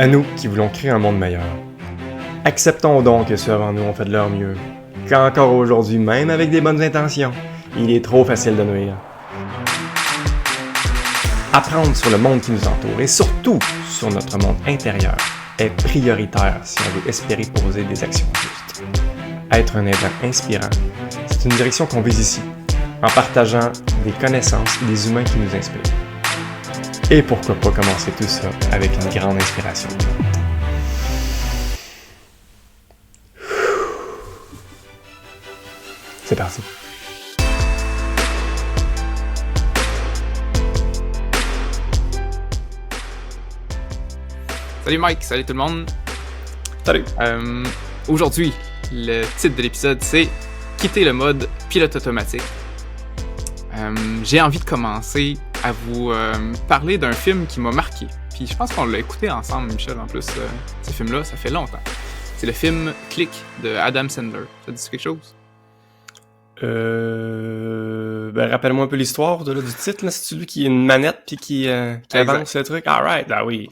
À nous qui voulons créer un monde meilleur. Acceptons donc que ceux avant nous ont fait de leur mieux, qu'encore aujourd'hui, même avec des bonnes intentions, il est trop facile de nuire. Apprendre sur le monde qui nous entoure et surtout sur notre monde intérieur est prioritaire si on veut espérer poser des actions justes. Être un aidant inspirant, c'est une direction qu'on vise ici, en partageant des connaissances et des humains qui nous inspirent. Et pourquoi pas commencer tout ça avec une grande inspiration. C'est parti. Salut Mike, salut tout le monde. Salut. Aujourd'hui, le titre de l'épisode c'est Quitter le mode pilote automatique. J'ai envie de commencer à vous parler d'un film qui m'a marqué. Puis je pense qu'on l'a écouté ensemble, Michel, en plus. Ce film-là, ça fait longtemps. C'est le film Click de Adam Sandler. Ça dit quelque chose? Rappelle-moi un peu l'histoire du titre, là. C'est celui qui a une manette puis qui avance le truc. Alright, ben oui.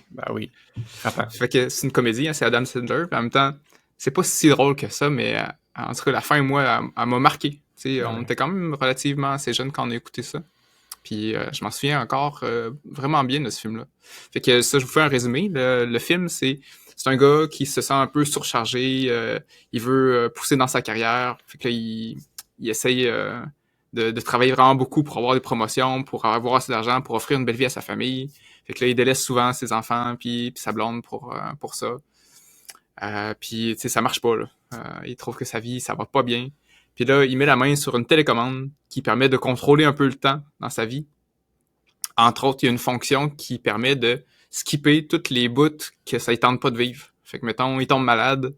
Attends. Fait que c'est une comédie, hein, c'est Adam Sandler. Puis en même temps, c'est pas si drôle que ça, mais en tout cas, la fin, moi, elle m'a marqué. On était quand même relativement assez jeunes quand on a écouté ça. Puis je m'en souviens encore vraiment bien de ce film-là. Fait que ça, je vous fais un résumé. Le film, c'est un gars qui se sent un peu surchargé. Il veut pousser dans sa carrière. Fait que là, il essaye de travailler vraiment beaucoup pour avoir des promotions, pour avoir assez d'argent, pour offrir une belle vie à sa famille. Fait que là, il délaisse souvent ses enfants puis sa blonde pour ça. Puis, tu sais, ça marche pas, là. Il trouve que sa vie, ça va pas bien. Puis là, il met la main sur une télécommande qui permet de contrôler un peu le temps dans sa vie. Entre autres, il y a une fonction qui permet de skipper toutes les bouts que ça ne tente pas de vivre. Fait que, mettons, il tombe malade,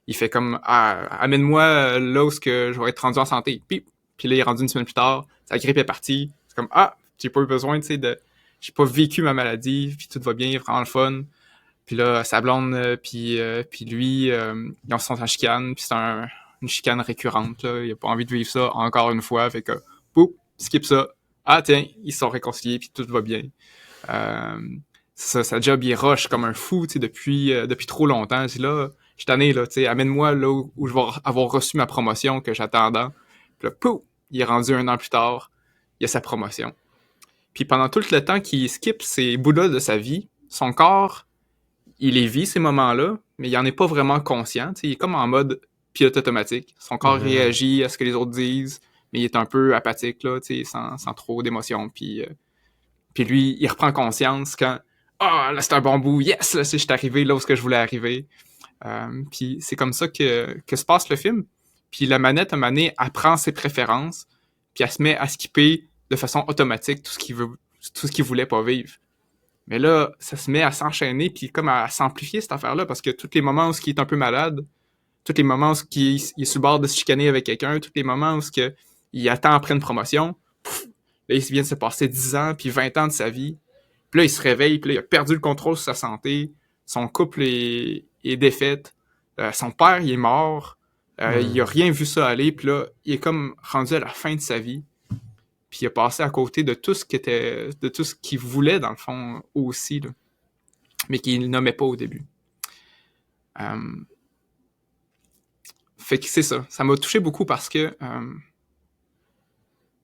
il fait comme « amène-moi là où je vais être rendu en santé. » Puis là, il est rendu une semaine plus tard, sa grippe est partie. C'est comme « Ah, j'ai pas eu besoin, tu sais, j'ai pas vécu ma maladie, puis tout va bien, vraiment le fun. » Puis là, sa blonde, puis lui, ils sont en chicane, puis c'est une chicane récurrente, là. Il a pas envie de vivre ça encore une fois, fait que, pouf, skip ça. Ah, tiens, ils se sont réconciliés, puis tout va bien. Sa job, il rush comme un fou, tu sais, depuis trop longtemps. Je dis là, je suis tanné, là, tu sais, amène-moi là où je vais avoir reçu ma promotion que j'attendais. Puis là, pouf, il est rendu 1 an plus tard, il a sa promotion. Puis pendant tout le temps qu'il skip ces bouts-là de sa vie, son corps, il les vit, ces moments-là, mais il en est pas vraiment conscient. T'sais, il est comme en mode pilote automatique. Son corps réagit à ce que les autres disent, mais il est un peu apathique, là, sans trop d'émotion. Puis lui, il reprend conscience quand « Ah, là, c'est un bon bout. Yes, là, je suis arrivé là où je voulais arriver. » Puis c'est comme ça que se passe le film. Puis la manette, à un moment donné, elle prend ses préférences, puis elle se met à skipper de façon automatique tout ce qu'il voulait pas vivre. Mais là, ça se met à s'enchaîner puis comme à s'amplifier cette affaire-là parce que tous les moments où il est un peu malade, tous les moments où il est sur le bord de se chicaner avec quelqu'un, tous les moments où il attend après une promotion, là, il vient de se passer 10 ans puis 20 ans de sa vie. Puis là, il se réveille, puis là, il a perdu le contrôle sur sa santé, son couple est défaite, son père, il est mort, il a rien vu ça aller, puis là, il est comme rendu à la fin de sa vie. Puis il a passé à côté de tout ce qu'il voulait, dans le fond, aussi, là, mais qu'il nommait pas au début. Fait que c'est ça. Ça m'a touché beaucoup parce que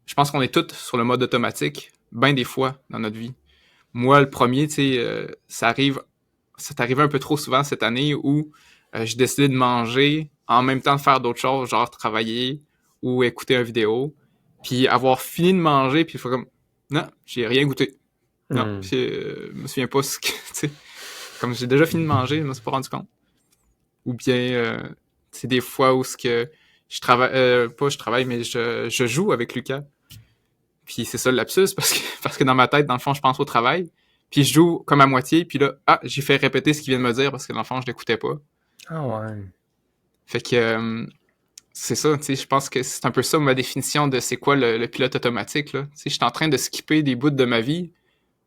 je pense qu'on est tous sur le mode automatique, bien des fois, dans notre vie. Moi, le premier, tu sais, c'est arrivé un peu trop souvent cette année où j'ai décidé de manger en même temps de faire d'autres choses, genre travailler ou écouter une vidéo. Puis avoir fini de manger, puis il faut comme non, j'ai rien goûté. Non, je me souviens pas ce que, tu sais, comme j'ai déjà fini de manger, je me suis pas rendu compte. Ou bien, c'est des fois où je travaille, mais je joue avec Lucas. Puis c'est ça le lapsus, parce que dans ma tête, dans le fond, je pense au travail. Puis je joue comme à moitié, puis là, j'ai fait répéter ce qu'il vient de me dire, parce que dans le fond, je l'écoutais pas. Ah ouais. Fait que c'est ça, tu sais, je pense que c'est un peu ça ma définition de c'est quoi le pilote automatique, là. Tu sais, je suis en train de skipper des bouts de ma vie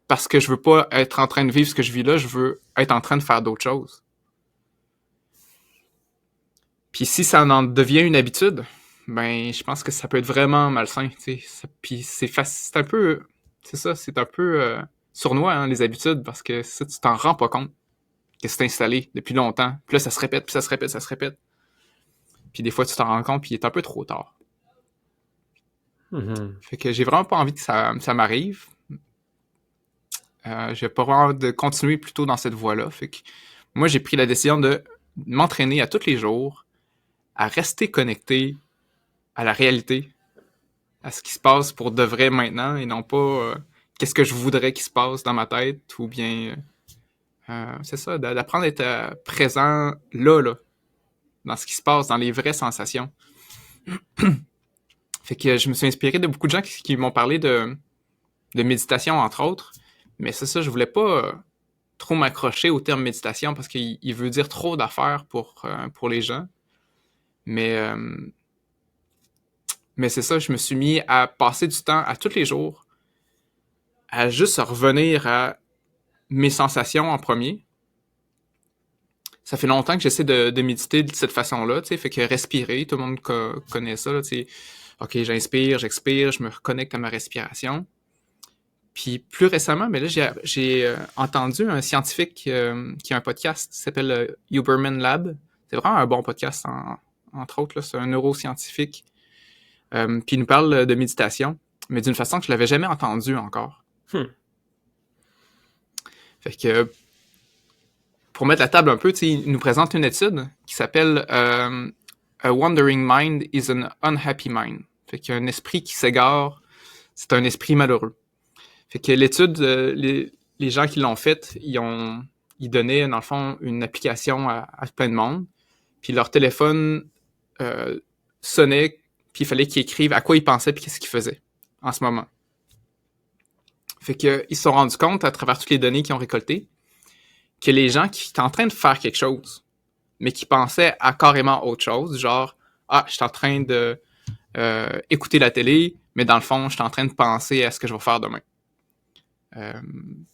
parce que je veux pas être en train de vivre ce que je vis là, je veux être en train de faire d'autres choses. Puis si ça en devient une habitude, ben, je pense que ça peut être vraiment malsain, tu sais. Puis c'est un peu, c'est ça, c'est un peu sournois, hein, les habitudes, parce que ça, tu t'en rends pas compte. que c'est installé depuis longtemps. Puis là, ça se répète, puis ça se répète, ça se répète. Puis des fois, tu t'en rends compte, puis il est un peu trop tard. Fait que j'ai vraiment pas envie que ça m'arrive. J'ai pas vraiment envie de continuer plutôt dans cette voie-là. Fait que moi, j'ai pris la décision de m'entraîner à tous les jours, à rester connecté à la réalité, à ce qui se passe pour de vrai maintenant, et non pas qu'est-ce que je voudrais qu'il se passe dans ma tête, ou bien c'est ça, d'apprendre à être présent là, dans ce qui se passe, dans les vraies sensations. Fait que je me suis inspiré de beaucoup de gens qui m'ont parlé de méditation, entre autres, mais c'est ça, je voulais pas trop m'accrocher au terme méditation parce qu'il veut dire trop d'affaires pour les gens. Mais c'est ça, je me suis mis à passer du temps à tous les jours, à juste revenir à mes sensations en premier. Ça fait longtemps que j'essaie de méditer de cette façon-là, tu sais, fait que respirer, tout le monde connaît ça, là, tu sais. OK, j'inspire, j'expire, je me reconnecte à ma respiration. Puis plus récemment, mais là, j'ai entendu un scientifique qui a un podcast qui s'appelle Huberman Lab. C'est vraiment un bon podcast, entre autres, là, c'est un neuroscientifique. Puis il nous parle de méditation, mais d'une façon que je l'avais jamais entendu encore. Fait que pour mettre la table un peu, il nous présente une étude qui s'appelle A Wandering Mind is an Unhappy Mind. Fait qu'il y a un esprit qui s'égare, c'est un esprit malheureux. Fait que l'étude, les gens qui l'ont faite, ils donnaient, dans le fond, une application à plein de monde, puis leur téléphone sonnait, puis il fallait qu'ils écrivent à quoi ils pensaient puis qu'est-ce qu'ils faisaient en ce moment. Fait que ils se sont rendus compte, à travers toutes les données qu'ils ont récoltées, que les gens qui étaient en train de faire quelque chose, mais qui pensaient à carrément autre chose, genre « Ah, je suis en train de écouter la télé, mais dans le fond, je suis en train de penser à ce que je vais faire demain. »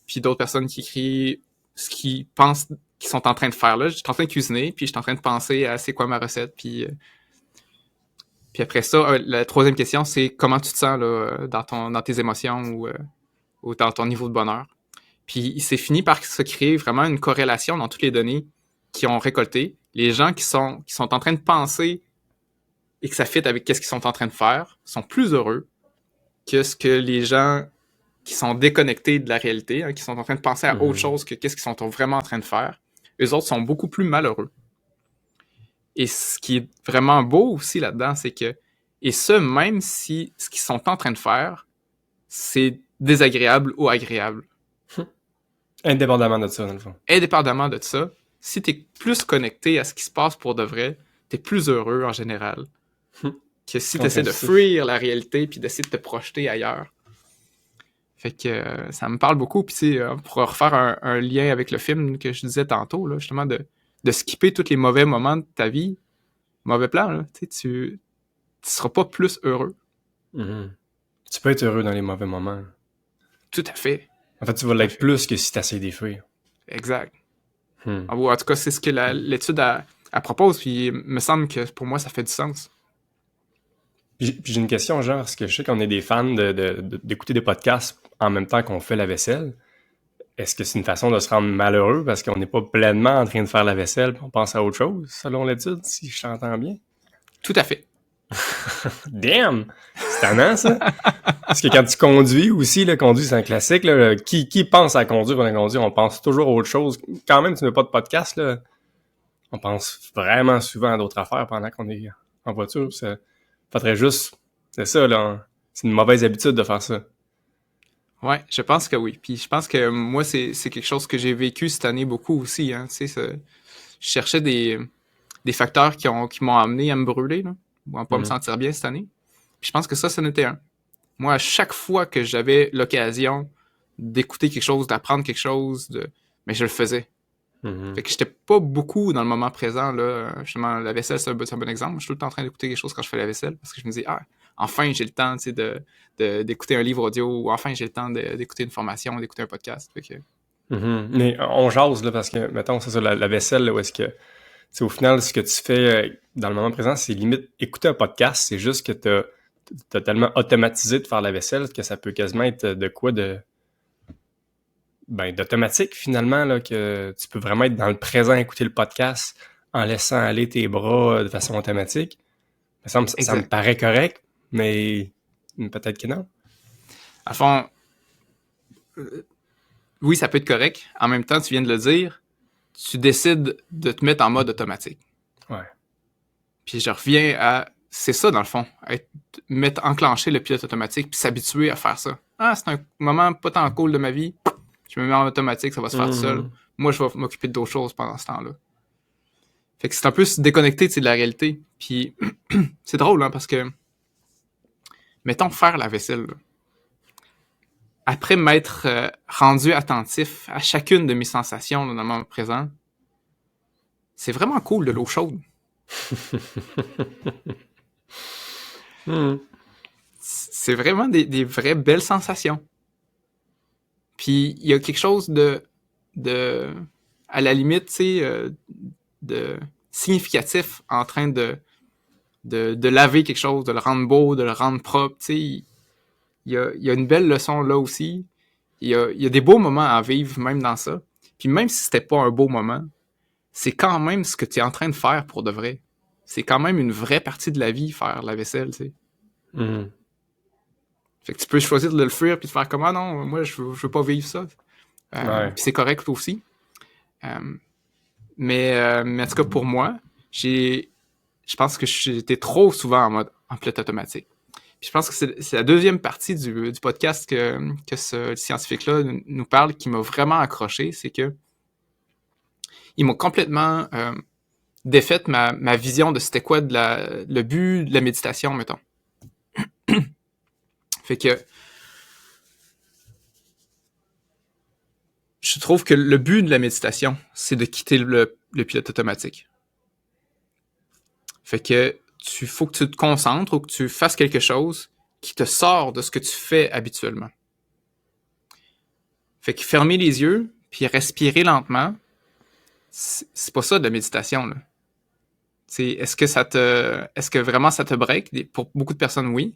Puis d'autres personnes qui écrivent ce qu'ils pensent qu'ils sont en train de faire là. Je suis en train de cuisiner, puis je suis en train de penser à c'est quoi ma recette, puis après ça, la troisième question, c'est comment tu te sens là, dans tes émotions ou dans ton niveau de bonheur. Puis il s'est fini par se créer vraiment une corrélation dans toutes les données qu'ils ont récoltées. Les gens qui sont en train de penser et que ça fit avec qu'est-ce qu'ils sont en train de faire sont plus heureux que ce que les gens qui sont déconnectés de la réalité, qui sont en train de penser à autre chose que qu'est-ce qu'ils sont vraiment en train de faire. Eux autres sont beaucoup plus malheureux. Et ce qui est vraiment beau aussi là-dedans, c'est que, et ce, même si ce qu'ils sont en train de faire, c'est désagréable ou agréable. Indépendamment de ça, dans le fond. Indépendamment de ça, si t'es plus connecté à ce qui se passe pour de vrai, t'es plus heureux en général. Que si t'essaies de fuir la réalité puis d'essayer de te projeter ailleurs. Fait que ça me parle beaucoup. Puis tu sais, pour refaire un lien avec le film que je disais tantôt, là, justement, de skipper tous les mauvais moments de ta vie, mauvais plan, là, tu seras pas plus heureux. Tu peux être heureux dans les mauvais moments. Tout à fait. En fait, tu vas l'être plus que si tu essaies d'y fuir. Exact. En tout cas, c'est ce que l'étude propose, puis il me semble que pour moi, ça fait du sens. Puis j'ai une question, genre, parce que je sais qu'on est des fans d'écouter des podcasts en même temps qu'on fait la vaisselle. Est-ce que c'est une façon de se rendre malheureux parce qu'on n'est pas pleinement en train de faire la vaisselle et on pense à autre chose, selon l'étude, si je t'entends bien? Tout à fait. Damn! C'est tannant, ça! Parce que quand tu conduis aussi, conduire, c'est un classique. Là, qui pense à conduire pendant qu'on conduit? On pense toujours à autre chose. Quand même, tu n'as pas de podcast, là. On pense vraiment souvent à d'autres affaires pendant qu'on est en voiture. Ça faudrait juste... C'est ça, là. C'est une mauvaise habitude de faire ça. Ouais, je pense que oui. Puis je pense que moi, c'est quelque chose que j'ai vécu cette année beaucoup aussi. Hein. Tu sais, je cherchais des facteurs qui m'ont amené à me brûler, là, ou à pas me sentir bien cette année. Puis je pense que ça en était un. Moi, à chaque fois que j'avais l'occasion d'écouter quelque chose, d'apprendre quelque chose, mais je le faisais. Fait que j'étais pas beaucoup dans le moment présent, là. Justement, la vaisselle, c'est un bon exemple. Je suis tout le temps en train d'écouter quelque chose quand je fais la vaisselle, parce que je me dis, enfin, j'ai le temps, tu sais, d'écouter un livre audio, ou enfin, j'ai le temps d'écouter une formation, d'écouter un podcast. Fait que... Mais on jase, là, parce que, mettons, c'est ça, la vaisselle, là, où est-ce que, c'est au final, ce que tu fais dans le moment présent, c'est limite écouter un podcast, c'est juste que t'as tellement automatisé de faire la vaisselle que ça peut quasiment être de quoi de d'automatique, finalement, là, que tu peux vraiment être dans le présent, écouter le podcast en laissant aller tes bras de façon automatique. Ça me paraît correct, mais peut-être que non. À fond, oui, ça peut être correct. En même temps, tu viens de le dire, tu décides de te mettre en mode automatique. Ouais. Puis je reviens à... C'est ça, dans le fond. Enclencher le pilote automatique puis s'habituer à faire ça. Ah, c'est un moment pas tant cool de ma vie. Je me mets en automatique, ça va se faire tout seul. Moi, je vais m'occuper d'autres choses pendant ce temps-là. Fait que c'est un peu se déconnecter de la réalité. Puis c'est drôle, hein, parce que... Mettons faire la vaisselle, là. Après m'être rendu attentif à chacune de mes sensations dans le moment présent, c'est vraiment cool de l'eau chaude. C'est vraiment des vraies belles sensations. Puis il y a quelque chose de à la limite, tu sais, de significatif en train de laver quelque chose, de le rendre beau, de le rendre propre, tu sais. Il y a une belle leçon là aussi. Il y a des beaux moments à vivre même dans ça. Puis même si c'était pas un beau moment, c'est quand même ce que tu es en train de faire pour de vrai. C'est quand même une vraie partie de la vie, faire la vaisselle, tu sais. Fait que tu peux choisir de le fuir puis de faire comme « Ah non, moi je veux pas vivre ça. » Puis c'est correct aussi. Mais en tout cas, pour moi, je pense que j'étais trop souvent en pilote automatique. Puis je pense que c'est la deuxième partie du podcast que ce scientifique-là nous parle qui m'a vraiment accroché, c'est que il m'a complètement défait ma vision de c'était quoi le but de la méditation, mettons. Fait que je trouve que le but de la méditation, c'est de quitter le pilote automatique. Fait que faut que tu te concentres ou que tu fasses quelque chose qui te sort de ce que tu fais habituellement. Fait que fermer les yeux, puis respirer lentement, c'est pas ça de la méditation, là. Est-ce que vraiment ça te break? Pour beaucoup de personnes, oui.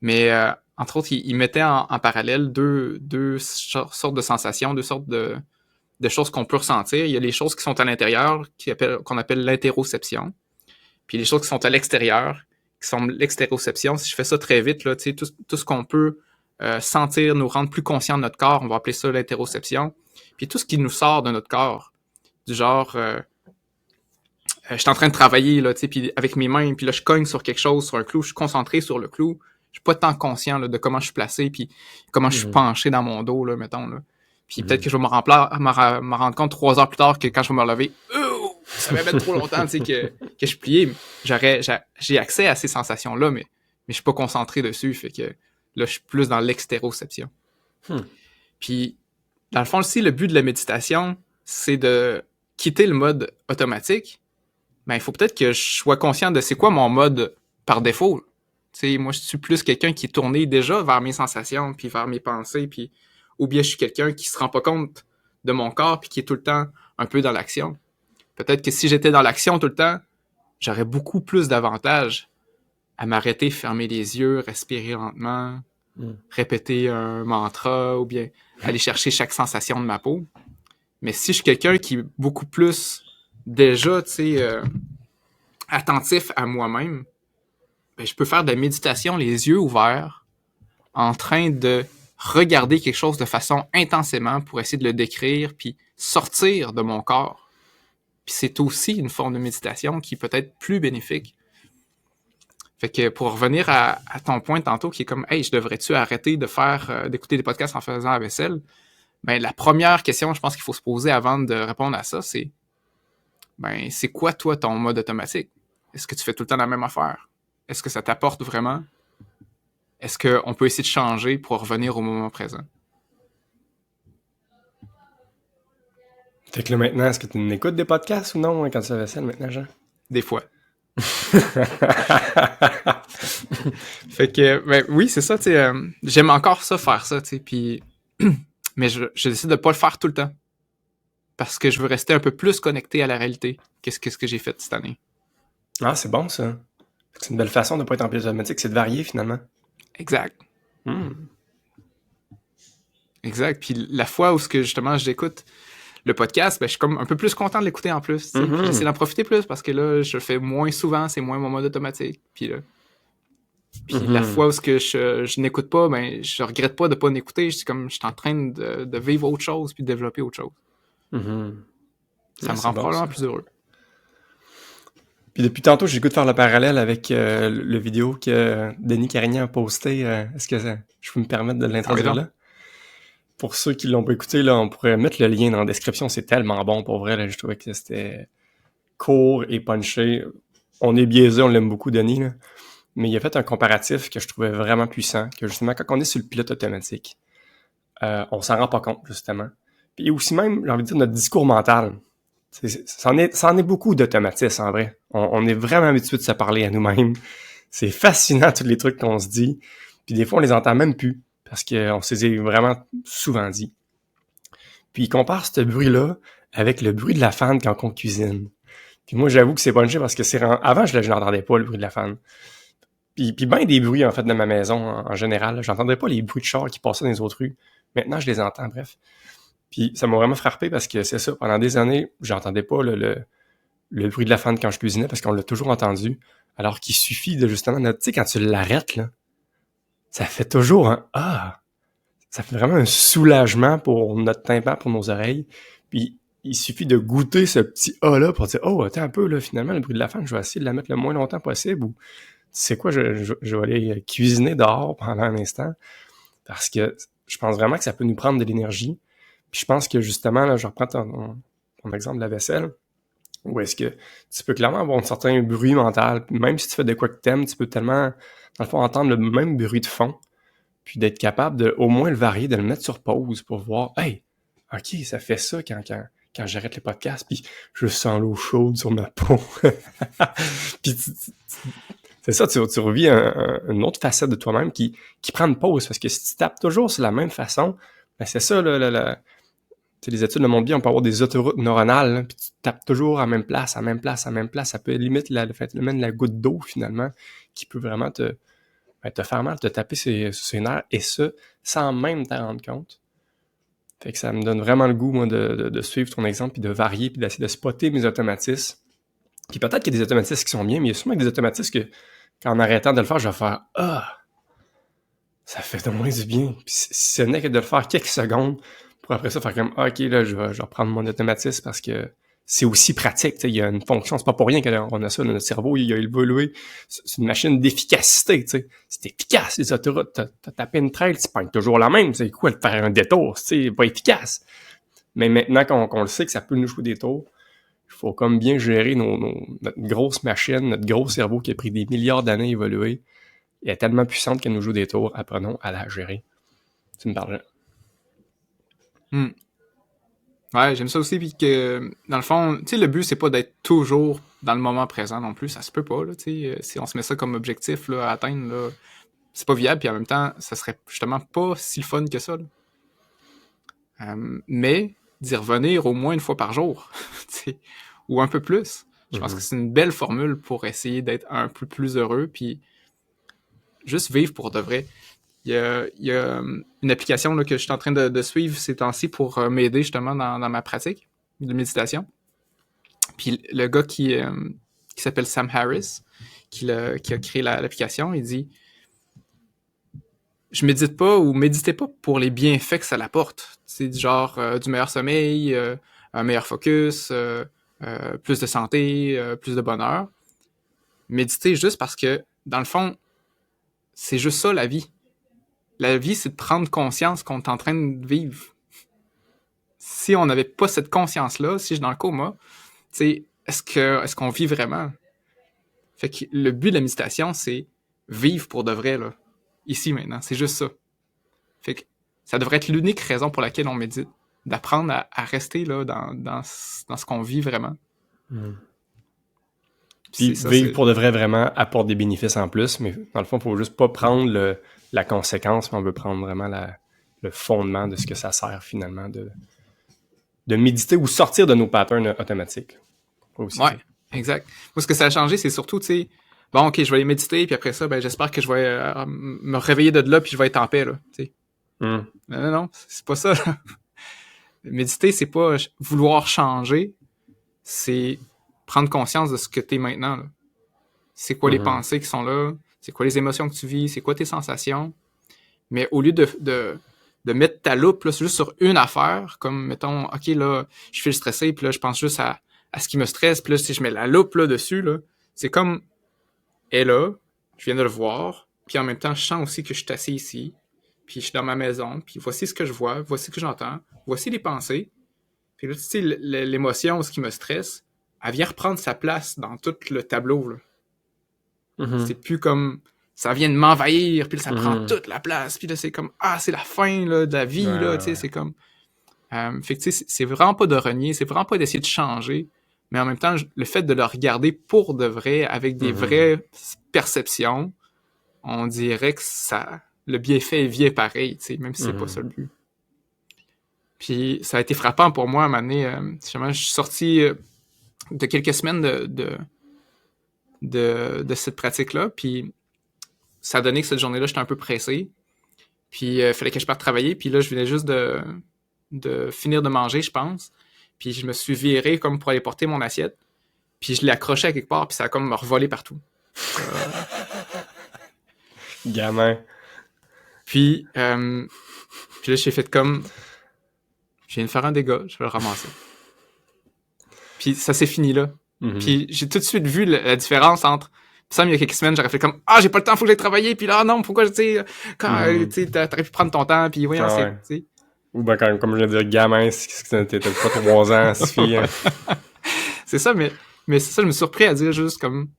Mais entre autres, il mettait en parallèle deux sortes de sensations, deux sortes de choses qu'on peut ressentir. Il y a les choses qui sont à l'intérieur, qu'on appelle l'interoception. Puis les choses qui sont à l'extérieur, qui sont l'extéroception. Si je fais ça très vite, là, tout ce qu'on peut sentir, nous rendre plus conscients de notre corps, on va appeler ça l'interoception. Puis tout ce qui nous sort de notre corps, du genre... je suis en train de travailler là, puis avec mes mains, puis là je cogne sur quelque chose, sur un clou, je suis concentré sur le clou, je suis pas tant conscient là, de comment je suis placé, puis comment je suis penché dans mon dos, là, mettons. Là. Puis peut-être que je vais me rendre compte 3 heures plus tard que quand je vais me relever, ça va mettre trop longtemps que je suis plié. J'ai accès à ces sensations-là, mais je suis pas concentré dessus, fait que là je suis plus dans l'extéroception. Puis dans le fond aussi, le but de la méditation, c'est de quitter le mode automatique. Ben, il faut peut-être que je sois conscient de c'est quoi mon mode par défaut. T'sais, moi, je suis plus quelqu'un qui est tourné déjà vers mes sensations, puis vers mes pensées, puis ou bien je suis quelqu'un qui se rend pas compte de mon corps, puis qui est tout le temps un peu dans l'action. Peut-être que si j'étais dans l'action tout le temps, j'aurais beaucoup plus d'avantages à m'arrêter, fermer les yeux, respirer lentement, répéter un mantra, ou bien aller chercher chaque sensation de ma peau. Mais si je suis quelqu'un qui est beaucoup plus déjà, tu sais, attentif à moi-même, ben, je peux faire de la méditation les yeux ouverts, en train de regarder quelque chose de façon intensément pour essayer de le décrire, puis sortir de mon corps. Puis c'est aussi une forme de méditation qui peut être plus bénéfique. Fait que pour revenir à ton point tantôt, qui est comme « Hey, je devrais-tu arrêter d'écouter des podcasts en faisant la vaisselle? » Ben, la première question, je pense qu'il faut se poser avant de répondre à ça, c'est ben, c'est quoi, toi, ton mode automatique? Est-ce que tu fais tout le temps la même affaire? Est-ce que ça t'apporte vraiment? Est-ce qu'on peut essayer de changer pour revenir au moment présent? Fait que là, maintenant, est-ce que tu écoutes des podcasts ou non quand tu fais la vaisselle maintenant, Jean? Des fois. Fait que, ben, oui, c'est ça, tu sais, j'aime encore ça, faire ça, tu sais, puis... Mais je décide de pas le faire tout le temps. Parce que je veux rester un peu plus connecté à la réalité qu'est-ce que j'ai fait cette année. Ah, c'est bon, ça. C'est une belle façon de ne pas être en pilote automatique, c'est de varier, finalement. Exact. Exact. Puis la fois où justement j'écoute le podcast, ben, je suis comme un peu plus content de l'écouter en plus. Puis j'essaie d'en profiter plus parce que là, je le fais moins souvent, c'est moins mon mode automatique. Puis la fois où je n'écoute pas, ben, je regrette pas de pas l'écouter. Je suis en train de vivre autre chose puis de développer autre chose. Ça me rend probablement plus heureux. Puis depuis tantôt, j'ai le goût de faire le parallèle avec le vidéo que Denis Carignan a posté. Est-ce que je peux me permettre de l'introduire là? Pour ceux qui l'ont pas écouté, là, on pourrait mettre le lien dans la description. C'est tellement bon pour vrai. Là, je trouvais que c'était court et punché. On est biaisé, on l'aime beaucoup, Denis. Là. Mais il a fait un comparatif que je trouvais vraiment puissant. Que justement, quand on est sur le pilote automatique, on s'en rend pas compte, justement. Puis aussi même, j'ai envie de dire, notre discours mental. Ça en est beaucoup d'automatisme, en vrai. On est vraiment habitué de se parler à nous-mêmes. C'est fascinant, tous les trucs qu'on se dit. Puis des fois, on les entend même plus. Parce qu'on se les a vraiment souvent dit. Puis il compare ce bruit-là avec le bruit de la fan quand on cuisine. Puis moi, j'avoue que c'est punché parce que avant, je n'entendais pas le bruit de la fan. Puis bien des bruits, en fait, de ma maison, en général. J'entendais pas les bruits de chars qui passaient dans les autres rues. Maintenant, je les entends, bref. Puis ça m'a vraiment frappé parce que c'est ça. Pendant des années, j'entendais pas le bruit de la fan quand je cuisinais parce qu'on l'a toujours entendu. Alors qu'il suffit de justement... Tu sais, quand tu l'arrêtes, là, ça fait toujours un « Ah ». Ça fait vraiment un soulagement pour notre tympan, pour nos oreilles. Puis, il suffit de goûter ce petit « A-là » pour dire « Oh, attends un peu, là, finalement, le bruit de la fan, je vais essayer de la mettre le moins longtemps possible. » Ou, tu sais quoi, je vais aller cuisiner dehors pendant un instant. Parce que je pense vraiment que ça peut nous prendre de l'énergie. Puis, je pense que, justement, là, je reprends ton exemple de la vaisselle. Où est-ce que tu peux clairement avoir un certain bruit mental. Même si tu fais de quoi que t'aimes, tu peux tellement, dans le fond, entendre le même bruit de fond. Puis d'être capable de au moins le varier, de le mettre sur pause pour voir, hey, ok, ça fait ça quand j'arrête le podcast, puis je sens l'eau chaude sur ma peau. Puis c'est ça, tu revis une autre facette de toi-même qui prend une pause, parce que si tu tapes toujours sur la même façon, ben c'est ça, les études le montrent bien, on peut avoir des autoroutes neuronales, là, puis tu tapes toujours à la même place, ça peut limiter le phénomène de la goutte d'eau, finalement, qui peut vraiment te faire mal, te taper ses nerfs, et ça, sans même t'en rendre compte. Fait que ça me donne vraiment le goût, moi, de suivre ton exemple, puis de varier, puis d'essayer de spotter mes automatismes. Puis peut-être qu'il y a des automatismes qui sont bien, mais il y a sûrement des automatismes que, qu'en arrêtant de le faire, je vais faire « Ah! Ça fait de moins du bien. » Puis si ce n'est que de le faire quelques secondes, pour après ça faire comme « Ah, ok, là, je vais reprendre mon automatisme parce que c'est aussi pratique. » Il y a une fonction, c'est pas pour rien qu'on a ça, notre cerveau, il a évolué. C'est une machine d'efficacité. T'sais. C'est efficace, les autoroutes. T'as tapé une trail, tu pognes toujours la même. C'est quoi de faire un détour? C'est pas efficace. Mais maintenant qu'on le sait que ça peut nous jouer des tours, il faut comme bien gérer notre grosse machine, notre gros cerveau qui a pris des milliards d'années à évoluer. Elle est tellement puissante qu'elle nous joue des tours. Apprenons à la gérer. Tu me parles. Ouais, j'aime ça aussi, puis que, dans le fond, tu sais, le but, c'est pas d'être toujours dans le moment présent non plus, ça se peut pas, là, tu sais, si on se met ça comme objectif, là, à atteindre, là, c'est pas viable, puis en même temps, ça serait justement pas si le fun que ça, là. Mais, d'y revenir au moins une fois par jour, tu sais, ou un peu plus, je pense que c'est une belle formule pour essayer d'être un peu plus heureux, puis juste vivre pour de vrai. Il y a une application là, que je suis en train de suivre ces temps-ci pour m'aider justement dans ma pratique de méditation. Puis le gars qui s'appelle Sam Harris, qui a créé l'application, il dit « Je médite pas ou méditez pas pour les bienfaits que ça l'apporte. C'est du genre du meilleur sommeil, un meilleur focus, plus de santé, plus de bonheur. Méditez juste parce que, dans le fond, c'est juste ça la vie. La vie, c'est de prendre conscience qu'on est en train de vivre. Si on n'avait pas cette conscience-là, si je suis dans le coma, tu sais, est-ce qu'on vit vraiment? Fait que le but de la méditation, c'est vivre pour de vrai, là. Ici, maintenant. C'est juste ça. Fait que ça devrait être l'unique raison pour laquelle on médite. D'apprendre à rester, là, dans ce qu'on vit vraiment. Puis vivre pour de vrai, vraiment, apporte des bénéfices en plus, mais dans le fond, il faut juste pas prendre la conséquence, mais on veut prendre vraiment le fondement de ce que ça sert finalement de méditer ou sortir de nos patterns automatiques. Aussi, ouais, exact. Moi, ce que ça a changé, c'est surtout, tu sais, bon, ok, je vais aller méditer, puis après ça, ben, j'espère que je vais me réveiller de là, puis je vais être en paix, là, tu sais. Mm. Non, c'est pas ça. Là. Méditer, c'est pas vouloir changer, c'est prendre conscience de ce que t'es maintenant. Là. C'est quoi les pensées qui sont là, c'est quoi les émotions que tu vis, c'est quoi tes sensations. Mais au lieu de mettre ta loupe là, juste sur une affaire, comme mettons, ok là, je suis stressé, puis là je pense juste à ce qui me stresse, puis là si je mets la loupe là dessus là, c'est comme elle est là, je viens de le voir, puis en même temps je sens aussi que je suis assis ici, puis je suis dans ma maison, puis voici ce que je vois, voici ce que j'entends, voici les pensées, puis là tu sais l'émotion, ce qui me stresse, elle vient reprendre sa place dans tout le tableau là. C'est plus comme ça vient de m'envahir, puis là, ça prend toute la place, puis là, c'est comme c'est la fin là, de la vie, là, tu sais, c'est comme. Fait que tu sais, c'est vraiment pas de renier, c'est vraiment pas d'essayer de changer, mais en même temps, le fait de le regarder pour de vrai, avec des vraies perceptions, on dirait que ça. Le bienfait vient pareil, tu sais, même si c'est pas ça le but. Puis ça a été frappant pour moi à un moment donné. Je suis sorti de quelques semaines de cette pratique-là, puis ça a donné que cette journée-là, j'étais un peu pressé. Puis il fallait que je parte travailler. Puis là, je venais juste de finir de manger, je pense. Puis je me suis viré comme pour aller porter mon assiette. Puis je l'ai accroché à quelque part, puis ça a comme me revolé partout. Gamin. Puis là, j'ai fait comme... Je viens de faire un dégât, je vais le ramasser. Puis ça s'est fini là. Puis j'ai tout de suite vu la différence entre... Puis ça, il y a quelques semaines, j'aurais fait comme j'ai pas le temps, faut que j'aille travailler. Puis là, non, pourquoi, tu sais, quand tu sais, t'aurais pu prendre ton temps, puis voyons, tu sais. Ou ben, comme je viens de dire, gamin, t'as pas 3 ans, suffit. Hein. C'est ça, mais c'est ça, je me suis surpris à dire juste comme,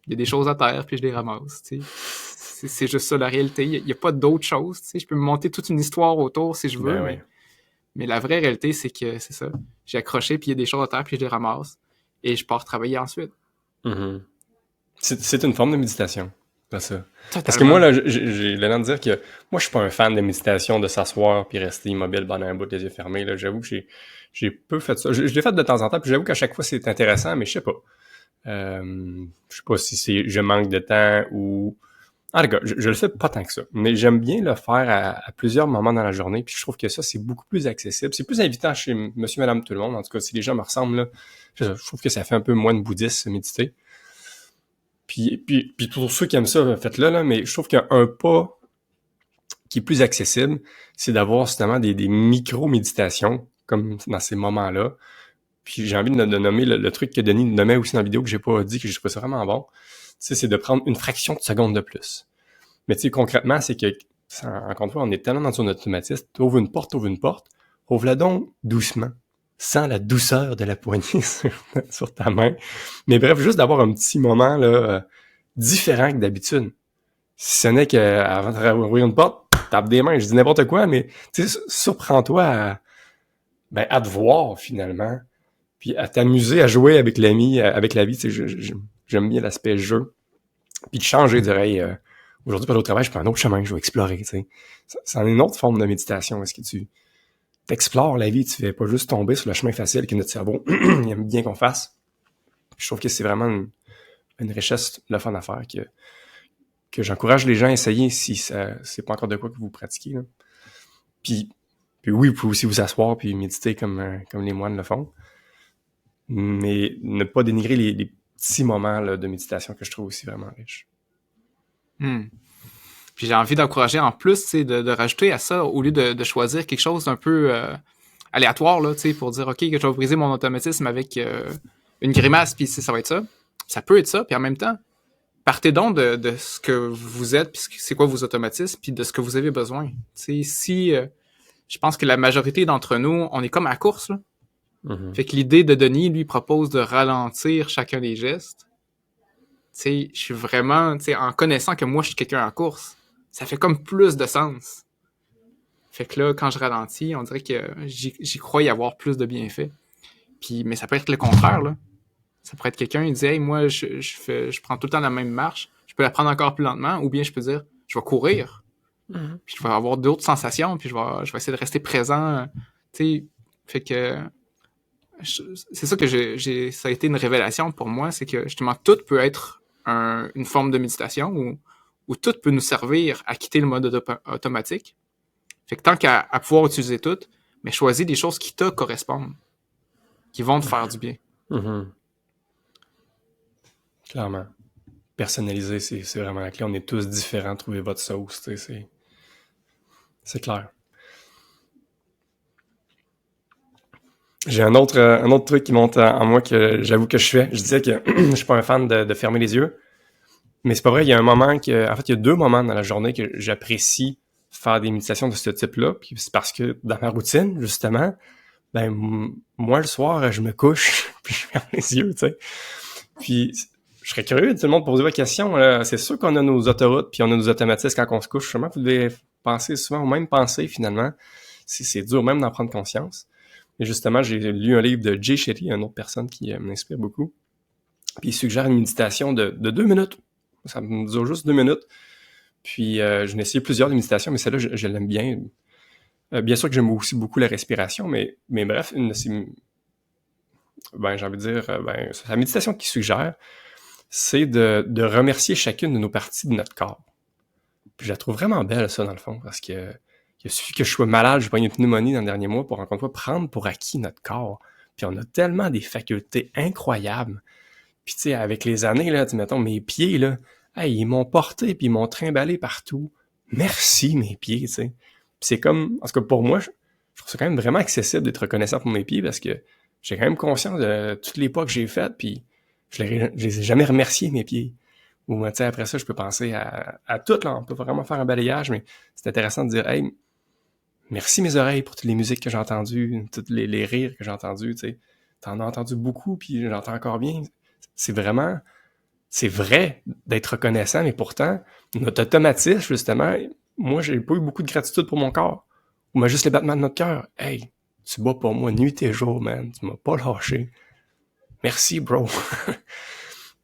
il y a des choses à terre, puis je les ramasse, tu sais. C'est juste ça, la réalité. Il y a pas d'autre chose, tu sais. Je peux me monter toute une histoire autour si je veux, mais la vraie réalité, c'est que c'est ça. J'ai accroché, puis il y a des choses à terre, puis je les ramasse. Et je pars travailler ensuite. C'est une forme de méditation, c'est ça. Totalement. Parce que moi, là, j'ai l'air de dire que moi, je suis pas un fan de méditation, de s'asseoir puis rester immobile pendant un bout, les yeux fermés. Là. J'avoue que j'ai peu fait ça. Je l'ai fait de temps en temps, puis j'avoue qu'à chaque fois, c'est intéressant, mais je sais pas. Je sais pas si je manque de temps ou... En tout cas, je le fais pas tant que ça. Mais j'aime bien le faire à plusieurs moments dans la journée, puis je trouve que ça, c'est beaucoup plus accessible. C'est plus invitant chez monsieur, madame, tout le monde. En tout cas, si les gens me ressemblent, là, je trouve que ça fait un peu moins de bouddhisme, méditer. Puis pour ceux qui aiment ça, faites-le, là, mais je trouve qu'un pas qui est plus accessible, c'est d'avoir justement des micro-méditations, comme dans ces moments-là. Puis j'ai envie de nommer le truc que Denis nommait aussi dans la vidéo, que j'ai pas dit, que je trouve ça vraiment bon. Tu sais, c'est de prendre une fraction de seconde de plus. Mais tu sais, concrètement, c'est que, encore une fois, on est tellement dans son automatisme, ouvre une porte, ouvre-la donc doucement, sans la douceur de la poignée sur ta main. Mais bref, juste d'avoir un petit moment là différent que d'habitude. Si ce n'est qu'avant d'ouvrir une porte, tape des mains, je dis n'importe quoi, mais tu sais, surprends-toi à te voir finalement, puis à t'amuser à jouer avec l'ami, avec la vie. Tu sais, j'aime bien l'aspect jeu. Puis de changer, dire aujourd'hui pour aller au travail, je prends un autre chemin, je vais explorer. Tu sais. C'est une autre forme de méditation. Est-ce que tu explores la vie, tu fais pas juste tomber sur le chemin facile que notre cerveau il aime bien qu'on fasse. Puis je trouve que c'est vraiment une richesse, le fun à faire, que j'encourage les gens à essayer si c'est pas encore de quoi que vous pratiquez. Là. Puis oui, vous pouvez aussi vous asseoir puis méditer comme les moines le font. Mais ne pas dénigrer les petits moments là, de méditation que je trouve aussi vraiment riches. Puis j'ai envie d'encourager en plus de rajouter à ça, au lieu de choisir quelque chose d'un peu aléatoire là, pour dire OK, que je vais briser mon automatisme avec une grimace, puis ça va être ça. Ça peut être ça, puis en même temps, partez donc de ce que vous êtes, puis c'est quoi vos automatismes, puis de ce que vous avez besoin. T'sais, si je pense que la majorité d'entre nous, on est comme à la course, là. Fait que l'idée de Denis, lui, propose de ralentir chacun des gestes. Je suis vraiment, en connaissant que moi, je suis quelqu'un en course, ça fait comme plus de sens. Fait que là, quand je ralentis, on dirait que j'y crois y avoir plus de bienfaits. Puis, mais ça peut être le contraire, là. Ça pourrait être quelqu'un qui dit « Hey, moi, je prends tout le temps la même marche, je peux la prendre encore plus lentement, ou bien je peux dire « Je vais courir, puis je vais avoir d'autres sensations, puis je vais essayer de rester présent. » Tu sais, fait que c'est ça que ça a été une révélation pour moi, c'est que justement tout peut être une forme de méditation où tout peut nous servir à quitter le mode automatique. Fait que tant qu'à pouvoir utiliser tout, mais choisis des choses qui te correspondent, qui vont te faire du bien. Mm-hmm. Clairement. Personnaliser, c'est vraiment la clé. On est tous différents. Trouvez votre sauce, tu sais, c'est clair. J'ai un autre truc qui monte en moi que j'avoue que je fais. Je disais que je suis pas un fan de fermer les yeux. Mais c'est pas vrai, il y a un moment en fait, il y a 2 moments dans la journée que j'apprécie faire des méditations de ce type-là. Puis c'est parce que dans ma routine, justement, moi, le soir, je me couche, puis je ferme les yeux, tu sais. Puis je serais curieux de tout le monde poser la question. C'est sûr qu'on a nos autoroutes, puis on a nos automatismes quand on se couche. Justement, vous devez penser souvent aux mêmes pensées, finalement. C'est dur même d'en prendre conscience. Et justement, j'ai lu un livre de Jay Shetty, une autre personne qui m'inspire beaucoup. Puis il suggère une méditation de 2 minutes. Ça me dure juste 2 minutes. Puis je n'ai essayé plusieurs de méditations, mais celle-là, je l'aime bien. Bien sûr que j'aime aussi beaucoup la respiration, mais bref, une de ces... j'ai envie de dire, la méditation qu'il suggère, c'est de remercier chacune de nos parties de notre corps. Puis je la trouve vraiment belle, ça, dans le fond, parce que il suffit que je sois malade, j'ai pas une pneumonie dans le dernier mois pour, encore une fois, prendre pour acquis notre corps. Puis on a tellement des facultés incroyables. Puis tu sais, avec les années, là, mettons, mes pieds, là, hey, ils m'ont porté puis ils m'ont trimballé partout. Merci, mes pieds, tu sais. Puis c'est comme, parce que pour moi, je trouve ça quand même vraiment accessible d'être reconnaissant pour mes pieds parce que j'ai quand même conscience de toutes les pas que j'ai faites, puis je les ai jamais remerciés, mes pieds. Ou, tu sais, après ça, je peux penser à tout, là. On peut vraiment faire un balayage, mais c'est intéressant de dire, hey, merci mes oreilles pour toutes les musiques que j'ai entendues, tous les rires que j'ai entendus, tu sais. T'en as entendu beaucoup, puis j'entends encore bien. C'est vrai d'être reconnaissant, mais pourtant, notre automatisme, justement, moi, j'ai pas eu beaucoup de gratitude pour mon corps. Ou juste les battements de notre cœur. Hey, tu bats pour moi nuit et jour, man. Tu m'as pas lâché. Merci, bro.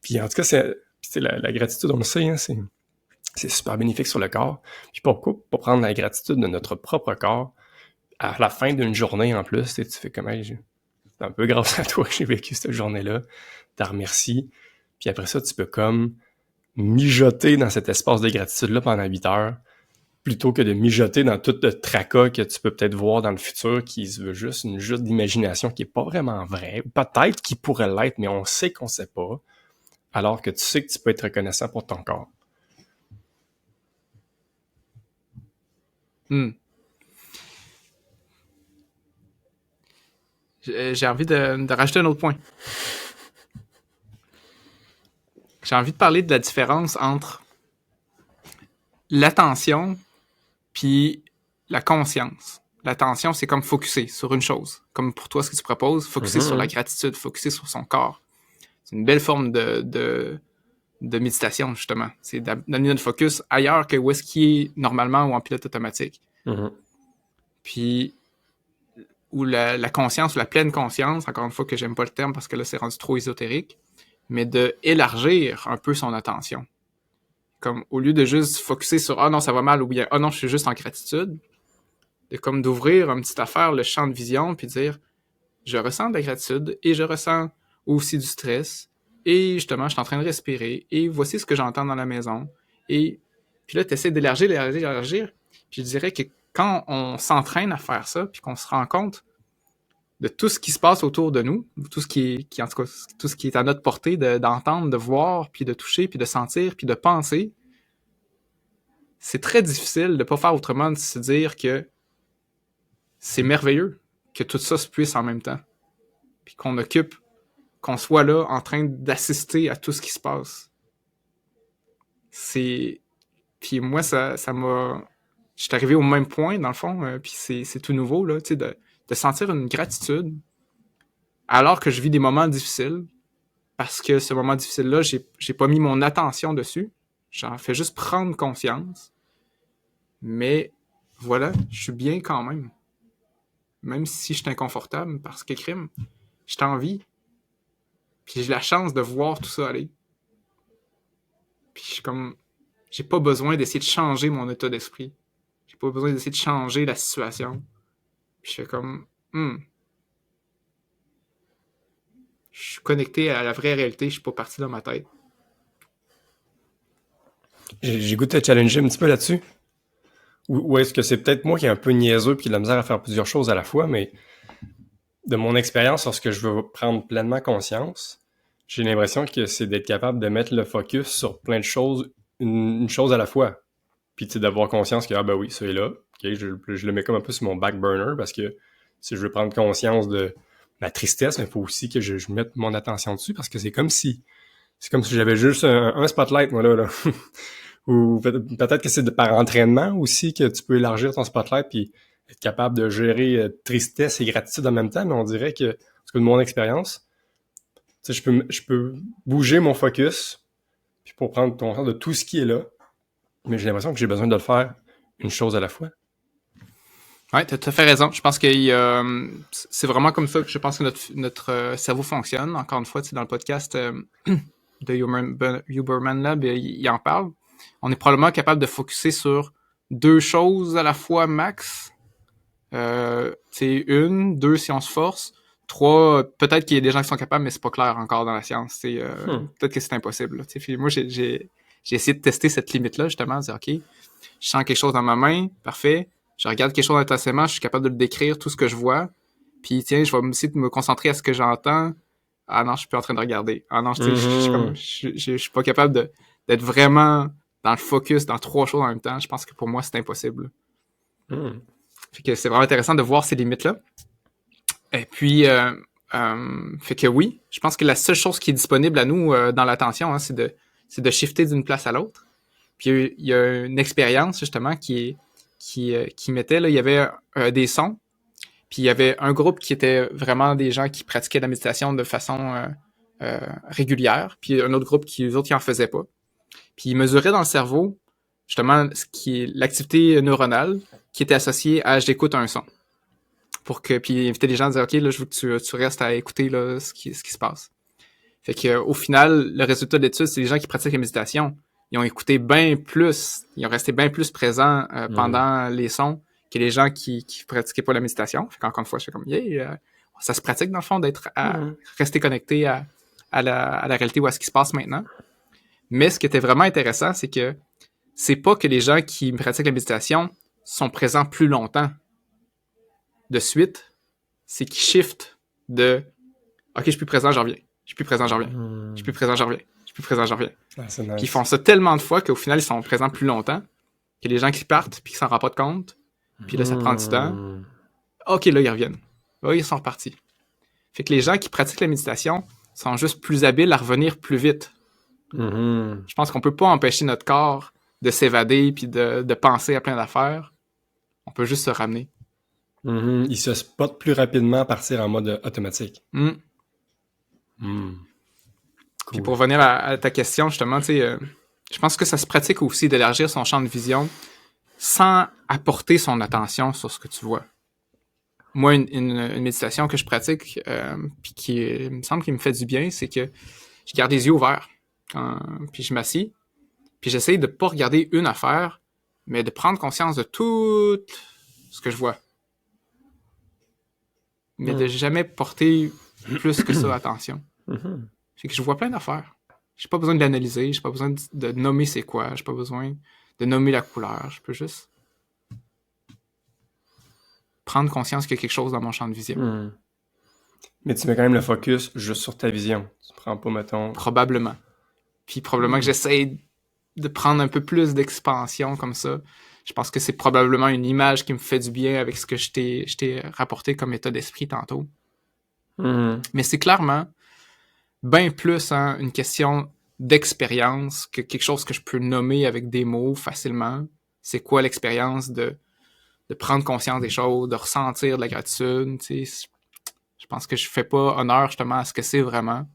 Puis en tout cas, c'est la gratitude, on le sait, hein, c'est super bénéfique sur le corps. Puis pourquoi pas prendre la gratitude de notre propre corps à la fin d'une journée en plus, tu fais comme, hey, c'est un peu grâce à toi que j'ai vécu cette journée-là. T'en remercies. Puis après ça, tu peux comme mijoter dans cet espace de gratitude-là pendant 8 heures, plutôt que de mijoter dans tout le tracas que tu peux peut-être voir dans le futur qui se veut juste une juste d'imagination qui est pas vraiment vraie, ou peut-être qui pourrait l'être, mais on sait qu'on sait pas, alors que tu sais que tu peux être reconnaissant pour ton corps. J'ai envie de rajouter un autre point. J'ai envie de parler de la différence entre l'attention puis la conscience. L'attention, c'est comme focuser sur une chose. Comme pour toi, ce que tu proposes, focuser sur la gratitude, focuser sur son corps. C'est une belle forme de méditation, justement. C'est d'amener notre focus ailleurs que où est-ce qu'il est normalement ou en pilote automatique. Puis, ou la conscience, ou la pleine conscience, encore une fois que j'aime pas le terme parce que là, c'est rendu trop ésotérique, mais de élargir un peu son attention. Comme, au lieu de juste focuser sur « Ah non, ça va mal » ou bien « Ah non, je suis juste en gratitude », de comme d'ouvrir une petite affaire, le champ de vision, puis dire « Je ressens de la gratitude et je ressens aussi du stress et justement, je suis en train de respirer et voici ce que j'entends dans la maison. » Et puis là, tu essaies d'élargir. Puis je dirais que quand on s'entraîne à faire ça, puis qu'on se rend compte de tout ce qui se passe autour de nous, tout ce qui en tout cas, tout ce qui est à notre portée d'entendre, de voir, puis de toucher, puis de sentir, puis de penser, c'est très difficile de ne pas faire autrement de se dire que c'est merveilleux que tout ça se puisse en même temps. Puis qu'on soit là en train d'assister à tout ce qui se passe. Puis moi, ça m'a... Je suis arrivé au même point, dans le fond, puis c'est tout nouveau, là, tu sais, de sentir une gratitude alors que je vis des moments difficiles, parce que ce moment difficile-là, j'ai pas mis mon attention dessus. J'en fais juste prendre conscience. Mais voilà, je suis bien quand même. Même si je suis inconfortable, parce que crime, je t'en vie. Puis j'ai la chance de voir tout ça aller. Puis je suis comme... J'ai pas besoin d'essayer de changer mon état d'esprit. J'ai pas besoin d'essayer de changer la situation. Puis je fais comme... Je suis connecté à la vraie réalité, je suis pas parti dans ma tête. J'ai goûté à challenger un petit peu là-dessus. Ou est-ce que c'est peut-être moi qui est un peu niaiseux puis qui a de la misère à faire plusieurs choses à la fois, mais de mon expérience, lorsque je veux prendre pleinement conscience, j'ai l'impression que c'est d'être capable de mettre le focus sur plein de choses, une chose à la fois. Puis, tu sais, d'avoir conscience que, ah ben oui, ça est là. OK, je le mets comme un peu sur mon back burner parce que si je veux prendre conscience de ma tristesse, mais il faut aussi que je mette mon attention dessus parce que c'est comme si j'avais juste un spotlight, moi, là. Ou peut-être que c'est par entraînement aussi que tu peux élargir ton spotlight puis être capable de gérer tristesse et gratitude en même temps, mais on dirait que, parce que de mon expérience, tu sais, je peux bouger mon focus puis pour prendre conscience de tout ce qui est là, mais j'ai l'impression que j'ai besoin de le faire une chose à la fois. Ouais, t'as tout à fait raison. Je pense que c'est vraiment comme ça que je pense que notre cerveau fonctionne. Encore une fois, tu sais, dans le podcast de Huberman Lab, il en parle. On est probablement capable de focuser sur 2 choses à la fois max. C'est 1, 2 si on se force. 3, peut-être qu'il y a des gens qui sont capables, mais c'est pas clair encore dans la science. Peut-être que c'est impossible. Là. Moi, j'ai essayé de tester cette limite-là, justement, de dire, OK, je sens quelque chose dans ma main, parfait. Je regarde quelque chose intensément, je suis capable de le décrire, tout ce que je vois. Puis, tiens, je vais essayer de me concentrer à ce que j'entends. Ah non, je suis plus en train de regarder. Ah non, je suis pas capable d'être vraiment dans le focus, dans 3 choses en même temps. Je pense que pour moi, c'est impossible. Fait que c'est vraiment intéressant de voir ces limites-là. Et puis, fait que oui, je pense que la seule chose qui est disponible à nous dans l'attention, hein, c'est de shifter d'une place à l'autre. Puis il y a une expérience, justement, qui mettait, là, il y avait des sons, puis il y avait un groupe qui était vraiment des gens qui pratiquaient la méditation de façon régulière, puis un autre groupe les autres, qui en faisaient pas. Puis ils mesuraient dans le cerveau, justement, ce qui est l'activité neuronale qui était associée à j'écoute un son. Puis ils invitaient les gens à dire, OK, là, je veux que tu restes à écouter là, ce qui se passe. Fait que au final, le résultat de l'étude, c'est les gens qui pratiquent la méditation. Ils ont écouté bien plus, ils ont resté bien plus présents pendant les sons que les gens qui pratiquaient pas la méditation. Fait qu'encore une fois, je fais comme, ça se pratique dans le fond d'être à rester connecté à la réalité ou à ce qui se passe maintenant. Mais ce qui était vraiment intéressant, c'est que c'est pas que les gens qui pratiquent la méditation sont présents plus longtemps de suite, c'est qu'ils shiftent de OK, je suis plus présent, j'en reviens. Je suis plus présent, j'en reviens. Je suis plus présent, j'en reviens. Je suis plus présent, j'en reviens. Ah, c'est nice. Puis ils font ça tellement de fois qu'au final, ils sont présents plus longtemps que les gens qui partent puis qui s'en rendent pas compte. Puis là, ça prend du temps. OK, là, ils reviennent. Là, ils sont repartis. Fait que les gens qui pratiquent la méditation sont juste plus habiles à revenir plus vite. Je pense qu'on peut pas empêcher notre corps de s'évader puis de penser à plein d'affaires. On peut juste se ramener. Il se spot plus rapidement à partir en mode automatique. Cool. Puis pour revenir à ta question, justement, tu sais, je pense que ça se pratique aussi d'élargir son champ de vision sans apporter son attention sur ce que tu vois. Moi, une méditation que je pratique, puis qui me semble qu'il me fait du bien, c'est que je garde les yeux ouverts. Puis je m'assis, puis j'essaye de pas regarder une affaire, mais de prendre conscience de tout ce que je vois. Mais de jamais porter plus que ça attention. Fait que je vois plein d'affaires. J'ai pas besoin de l'analyser, j'ai pas besoin de nommer c'est quoi, j'ai pas besoin de nommer la couleur. Je peux juste prendre conscience qu'il y a quelque chose dans mon champ de vision. Mais tu mets quand même le focus juste sur ta vision. Tu prends pas, mettons... Probablement. Puis probablement que j'essaie de prendre un peu plus d'expansion comme ça. Je pense que c'est probablement une image qui me fait du bien avec ce que je t'ai rapporté comme état d'esprit tantôt. Mais c'est clairement bien plus une question d'expérience que quelque chose que je peux nommer avec des mots facilement. C'est quoi l'expérience de prendre conscience des choses, de ressentir de la gratitude. Tu sais, je pense que je fais pas honneur justement à ce que c'est vraiment.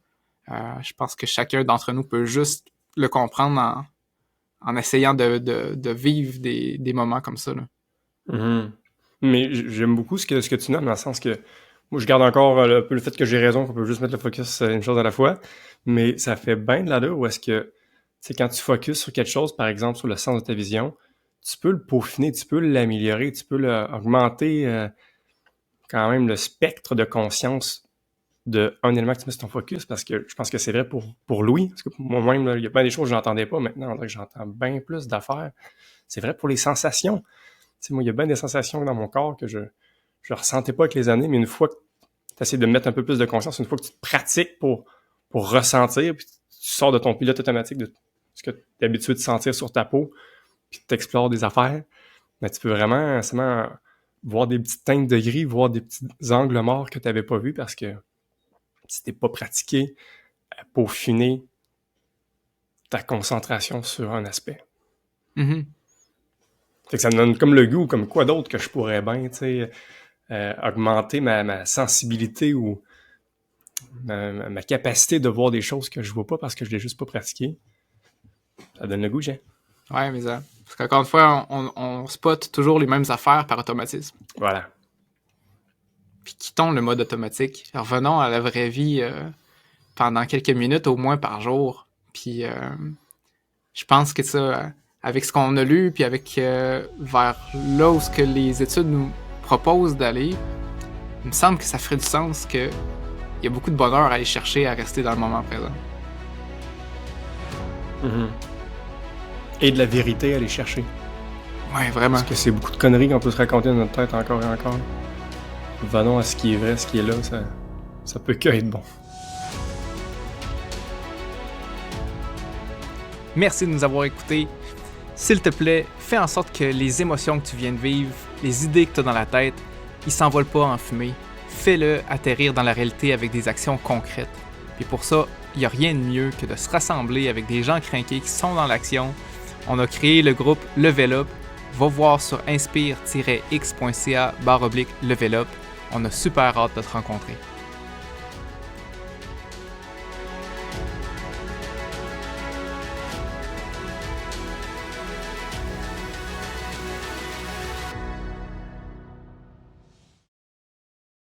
Je pense que chacun d'entre nous peut juste le comprendre en essayant de vivre des moments comme ça. Là. Mais j'aime beaucoup ce que tu nommes, dans le sens que moi, je garde encore un peu le fait que j'ai raison, qu'on peut juste mettre le focus sur une chose à la fois, mais ça fait bien de là où est-ce que, tu sais, quand tu focuses sur quelque chose, par exemple, sur le sens de ta vision, tu peux le peaufiner, tu peux l'améliorer, tu peux augmenter quand même le spectre de conscience d'un élément que tu mets sur ton focus, parce que je pense que c'est vrai pour Louis, parce que moi-même, il y a plein des choses que je n'entendais pas maintenant, que j'entends bien plus d'affaires. C'est vrai pour les sensations. sais, moi, il y a bien des sensations dans mon corps que je ressentais pas avec les années, mais une fois que tu essaies de mettre un peu plus de conscience, une fois que tu te pratiques pour ressentir, puis tu sors de ton pilote automatique, de ce que tu es habitué de sentir sur ta peau, puis tu explores des affaires, mais tu peux vraiment voir des petites teintes de gris, voir des petits angles morts que tu n'avais pas vus parce que tu t'es pas pratiqué à peaufiner ta concentration sur un aspect. Mm-hmm. Fait que ça me donne comme le goût, comme quoi d'autre que je pourrais bien, tu sais, augmenter ma sensibilité ou ma capacité de voir des choses que je vois pas parce que je l'ai juste pas pratiqué. Ça donne le goût, j'ai. Ouais, mais ça. Parce qu'encore une fois, on spot toujours les mêmes affaires par automatisme. Voilà. Puis quittons le mode automatique. Revenons à la vraie vie pendant quelques minutes au moins par jour. Puis je pense que ça, avec ce qu'on a lu, puis avec vers là où ce que les études nous proposent d'aller, il me semble que ça ferait du sens que il y a beaucoup de bonheur à aller chercher à rester dans le moment présent. Mm-hmm. Et de la vérité à aller chercher. Ouais, vraiment. Parce que c'est beaucoup de conneries qu'on peut se raconter dans notre tête encore et encore. Venons à ce qui est vrai, ce qui est là, ça peut que être bon. Merci de nous avoir écoutés. S'il te plaît, fais en sorte que les émotions que tu viens de vivre, les idées que tu as dans la tête, ils s'envolent pas en fumée. Fais-le atterrir dans la réalité avec des actions concrètes. Puis pour ça, il n'y a rien de mieux que de se rassembler avec des gens crinqués qui sont dans l'action. On a créé le groupe Level Up. Va voir sur inspire-x.ca/levelup. On a super hâte de te rencontrer.